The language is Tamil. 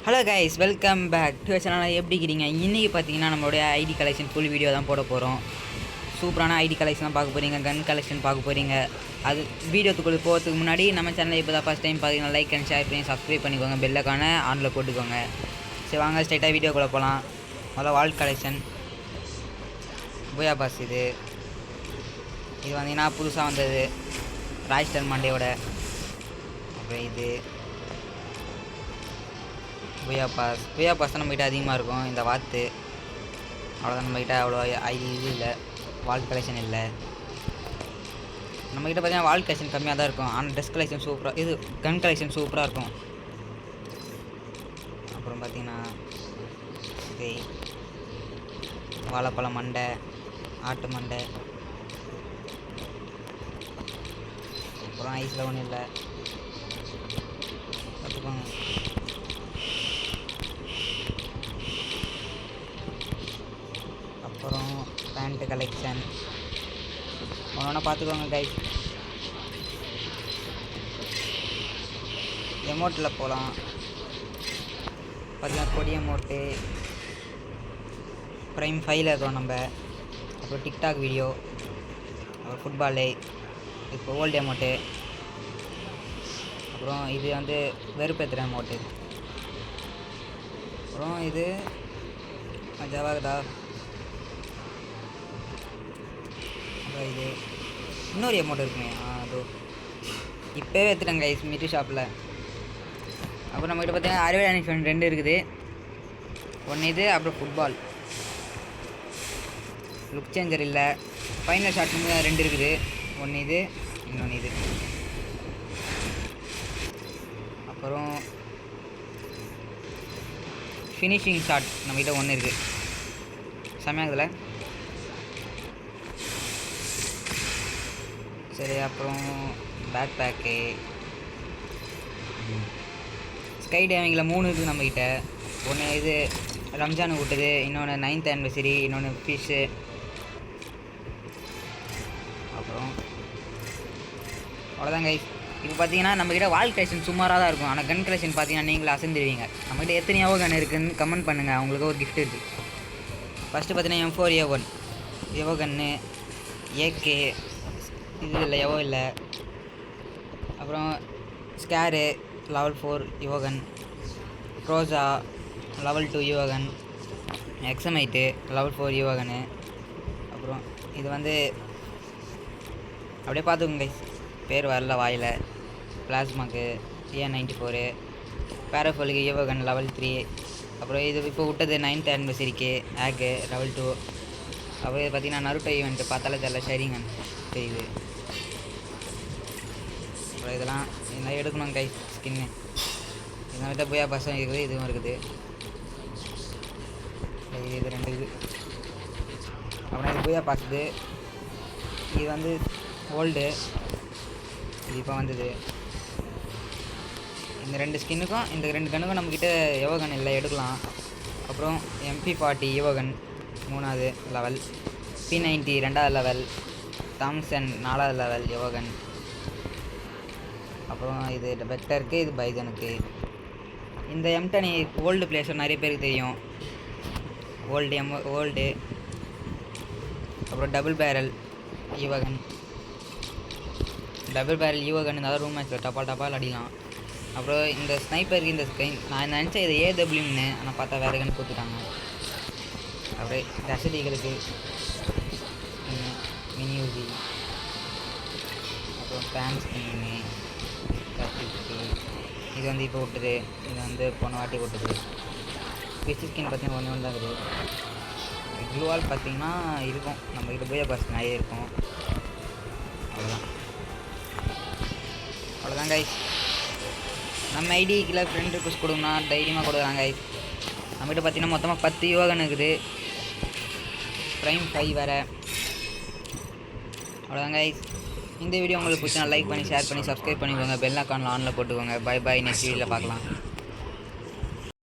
Hello guys, welcome back to channel. எப்படி இருக்கிறீங்க? இன்றைக்கி பார்த்தீங்கன்னா நம்மளுடைய ஐடி கலெக்ஷன் ஃபுல் வீடியோ தான் போட போகிறோம். சூப்பரான ஐடி கலெக்ஷன் பார்க்க போகிறீங்க, கன் கலெக்ஷன் பார்க்க போகிறீங்க. அது வீடியோத்துக்குள்ளே போகிறதுக்கு முன்னாடி நம்ம சேனலை இப்போ தான் ஃபஸ்ட் டைம் பார்த்தீங்கன்னா லைக் அண்ட் ஷேர் பண்ணி சப்ஸ்கிரைப் பண்ணிக்கோங்க, பெல்லைக்கான ஆனில் போட்டுக்கோங்க. சரி வாங்க ஸ்ட்ரைட்டாக வீடியோக்குள்ளே போகலாம். முதல்ல வால் கலெக்ஷன் பூயா பாஸ். இது வந்தீங்கன்னா புதுசாக வந்தது ராய்ஸ்டர் மண்டேயோட. அப்புறம் இது பூயா பாஸ் தான் நம்மகிட்ட அதிகமாக இருக்கும். இந்த வாத்து அவ்வளோதான், நம்மகிட்ட அவ்வளோ இது இல்லை, வால் கலெக்ஷன் இல்லை. நம்மகிட்ட பார்த்தீங்கன்னா வால் கலெக்ஷன் கம்மியாக தான் இருக்கும், ஆனால் ட்ரெஸ் கலெக்ஷன் சூப்பராக, இது கன் கலெக்ஷன் சூப்பராக இருக்கும். அப்புறம் பார்த்தீங்கன்னா இது வாழைப்பழ மண்டை, ஆட்டு மண்டை. அப்புறம் ஐஸில் ஒன்றும் இல்லை, பார்த்துக்கோங்க. அப்புறம் பேண்ட்டு கலெக்ஷன் ஒன்று பார்த்துக்கோங்க கைஸ். எமோட்டில் போகலாம். பார்த்தீங்கன்னா கொடி எமோட்டு ப்ரைம் 5ல் இருக்கோம் நம்ம. அப்புறம் டிக்டாக் வீடியோ, அப்புறம் ஃபுட்பாலு, இப்போ ஓல்டு எமோட்டு. அப்புறம் இது வந்து வெறுப்பேற்றுற எமோட்டு. அப்புறம் இது மஜாவாகுதா. இது இன்னொரு அமௌண்ட் இருக்குங்க, அதோ இப்போவே எடுத்துட்டேங்க கைஸ் மிட்டு ஷாப்பில். அப்புறம் நம்மகிட்ட பார்த்தீங்கன்னா அறுவடை அனிஃபன் 2 இருக்குது. ஒன்று இது, அப்புறம் ஃபுட்பால் லுக் சேஞ்சர் இல்லை. ஃபைனல் ஷாட் 2 இருக்குது. ஒன்று இது, இன்னொன்று இது. அப்புறம் ஃபினிஷிங் ஷாட் நம்மகிட்ட 1 இருக்குது. செம்மையாகுதுல. சரி, அப்புறம் பேக் பேக்கு ஸ்கை டைவிங்கில் 3 இருக்குது நம்மக்கிட்ட. ஒன்று இது ரம்ஜானுக்கு விட்டது, இன்னொன்று 9th anniversary, இன்னொன்று ஃபிஷ்ஷு. அப்புறம் அவ்வளோதான் கைஸ். இப்போ பார்த்தீங்கன்னா நம்மக்கிட்ட வால் கலெக்ஷன் சுமாராக தான் இருக்கும், ஆனால் கன் கலெக்ஷன் பார்த்தீங்கன்னா நீங்களே அசந்துடுவீங்க. நம்மகிட்ட எத்தனையாவோ கன் இருக்குதுன்னு கமெண்ட் பண்ணுங்கள், அவங்களுக்கு ஒரு கிஃப்ட் இருக்குது. ஃபஸ்ட்டு பார்த்தீங்கன்னா M4 A1 எவோ கன்னு, AK இது இல்லை, எவோ இல்லை. அப்புறம் ஸ்கேரு லெவல் 4 யுவகன், க்ரோஸா லெவல் 2 யுவகன், எக்ஸமைட்டு லெவல் 4 யுவகனு. அப்புறம் இது வந்து அப்படியே பார்த்துக்கோங்க கைஸ், பேர் வரல வாயில். பிளாஸ்மாக்கு A94, பேராஃபோலுக்கு யுவகன் லெவல் 3. அப்புறம் இது இப்போ விட்டது 9th anniversary ஆக்கு லெவல் 2. அப்புறம் இது பார்த்திங்கன்னா நருட்டோ ஈவெண்ட்டு பார்த்தாலே தெரியல, ஷரிங்கன் தெரியுது. அப்புறம் இதெல்லாம் எடுக்கணும் கை ஸ்கின்னு. இதெல்லாம் விட்ட பூயா பாஸும் இருக்குது, இதுவும் இருக்குது. இது 2 இது. அப்புறம் இது பூயா பாஸுது. இது வந்து ஓல்டு, இது இப்போ வந்தது. இந்த 2 ஸ்கின்னுக்கும் இந்த 2 கன்னுக்கும் நம்மக்கிட்ட யோகன் இல்லை, எடுக்கலாம். அப்புறம் MP40 யோகன் 3வது லெவல், P90 2வது லெவல், தாம்சன் 4வது லெவல் யோகன். அப்புறம் இது வெக்டருக்கு, இது பைசனுக்கு. இந்த M10 ஓல்டு பிளேஸர் நிறைய பேருக்கு தெரியும், ஓல்டு. அப்புறம் டபுள் பேரல் யுவகன் இருந்தால் ரூம் மேட்ச்சில் டப்பால் அடிக்கலாம். அப்புறம் இந்த ஸ்னைப்பருக்கு இந்த ஸ்கைன் நான் நினச்சேன் இது AWன்னு, ஆனால் பார்த்தா வேறு கன்று கொடுத்துட்டாங்க. அப்படியே டசடிகளுக்கு மினி யூசி. அப்புறம் பேன் ஸ்கின்னு, இது வந்து இப்போ விட்டுது, இது வந்து போன வாட்டி விட்டுது. ஃபிஷ் ஸ்கின் பார்த்தீங்கன்னா 1 தான் இருக்குது. க்ளூவால் பார்த்தீங்கன்னா இருக்கும், நம்மக்கிட்ட பூயா பாஸ் நிறைய இருக்கும். அவ்வளோதான் கைஸ். நம்ம ஐடிக்கில் ஃப்ரெண்ட் ரிக்வெஸ்ட் கொடுங்கன்னா தைரியமாக கொடுக்குறாங்க கைஸ். நம்மகிட்ட பார்த்தீங்கன்னா மொத்தமாக 10 யோகன் இருக்குது, ப்ரைம் 5 வேறு. அவ்வளோதான் கைஸ். இந்த வீடியோ உங்களுக்கு பிடிச்சா லைக் பண்ணி ஷேர் பண்ணி சப்ஸ்கிரைப் பண்ணிக்கோங்க, பெல் ஐகான் ஆனில் போட்டுக்கோங்க. பை பாய், நெக்ஸ்ட் வீடியோவில் பார்க்கலாம்.